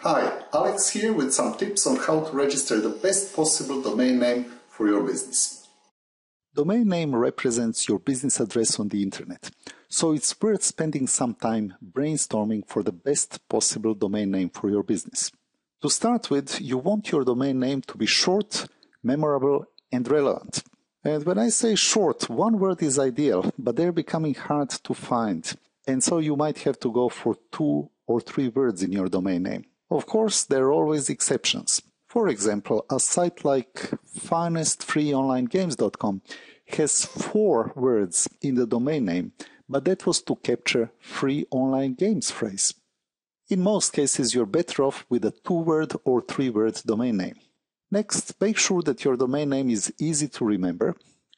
Hi, Alex here with some tips on how to register the best possible domain name for your business. Domain name represents your business address on the internet, so it's worth spending some time brainstorming for the best possible domain name for your business. To start with, you want your domain name to be short, memorable, and relevant. And when I say short, one word is ideal, but they're becoming hard to find, and so you might have to go for 2 or 3 words in your domain name. Of course, there are always exceptions. For example, a site like finestfreeonlinegames.com has 4 words in the domain name, but that was to capture free online games phrase. In most cases, you're better off with a 2-word or 3-word domain name. Next, make sure that your domain name is easy to remember,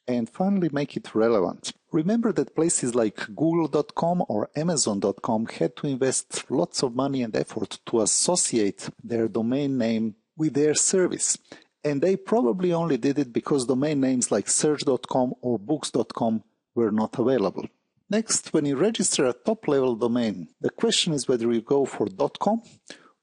and finally make it relevant. Remember that places like Google.com or Amazon.com had to invest lots of money and effort to associate their domain name with their service, and they probably only did it because domain names like Search.com or Books.com were not available. Next, when you register a top-level domain, the question is whether you go for .com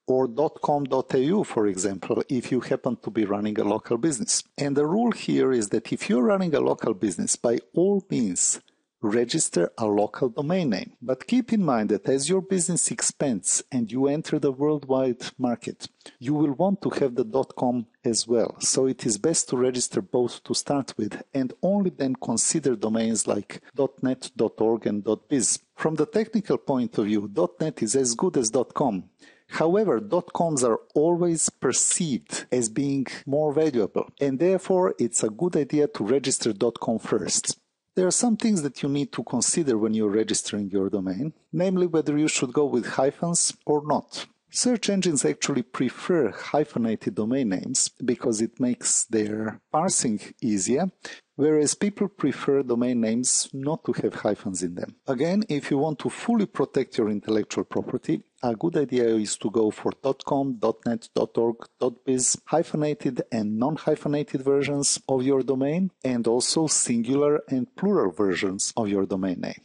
or .com.au, for example, if you happen to be running a local business. And the rule here is that if you're running a local business, by all means, register a local domain name. But keep in mind that as your business expands and you enter the worldwide market, you will want to have the .com as well. So it is best to register both to start with, and only then consider domains like .net, .org, and .biz. From the technical point of view, .net is as good as .com. However, .coms are always perceived as being more valuable, and therefore it's a good idea to register .com first. There are some things that you need to consider when you're registering your domain, namely whether you should go with hyphens or not. Search engines actually prefer hyphenated domain names because it makes their parsing easier, whereas people prefer domain names not to have hyphens in them. Again, if you want to fully protect your intellectual property, a good idea is to go for .com, .net, .org, .biz, hyphenated and non-hyphenated versions of your domain, and also singular and plural versions of your domain name.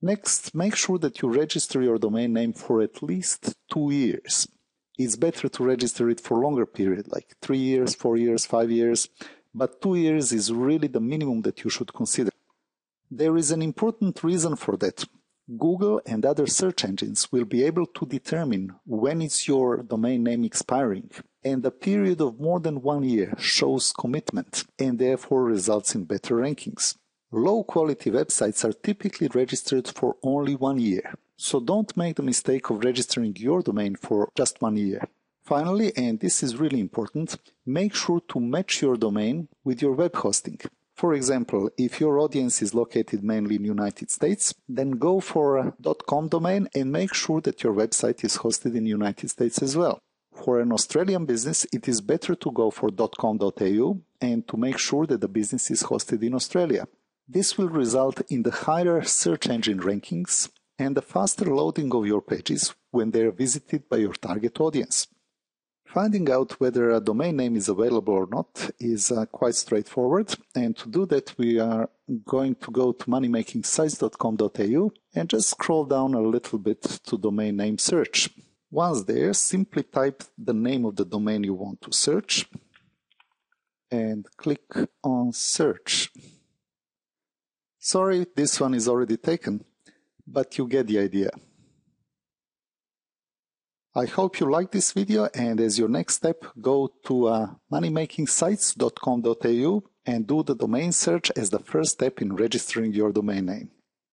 Next, make sure that you register your domain name for at least 2 years. It's better to register it for a longer period, like 3 years, 4 years, 5 years, but 2 years is really the minimum that you should consider. There is an important reason for that. Google and other search engines will be able to determine when is your domain name expiring, and a period of more than 1 year shows commitment and therefore results in better rankings. Low-quality websites are typically registered for only 1 year, so don't make the mistake of registering your domain for just 1 year. Finally, and this is really important, make sure to match your domain with your web hosting. For example, if your audience is located mainly in the United States, then go for a .com domain and make sure that your website is hosted in the United States as well. For an Australian business, it is better to go for .com.au and to make sure that the business is hosted in Australia. This will result in the higher search engine rankings and the faster loading of your pages when they are visited by your target audience. Finding out whether a domain name is available or not is quite straightforward, and to do that we are going to go to moneymakingsites.com.au and just scroll down a little bit to domain name search. Once there, simply type the name of the domain you want to search and click on search. Sorry, this one is already taken, but you get the idea. I hope you like this video, and as your next step, go to moneymakingsites.com.au and do the domain search as the first step in registering your domain name.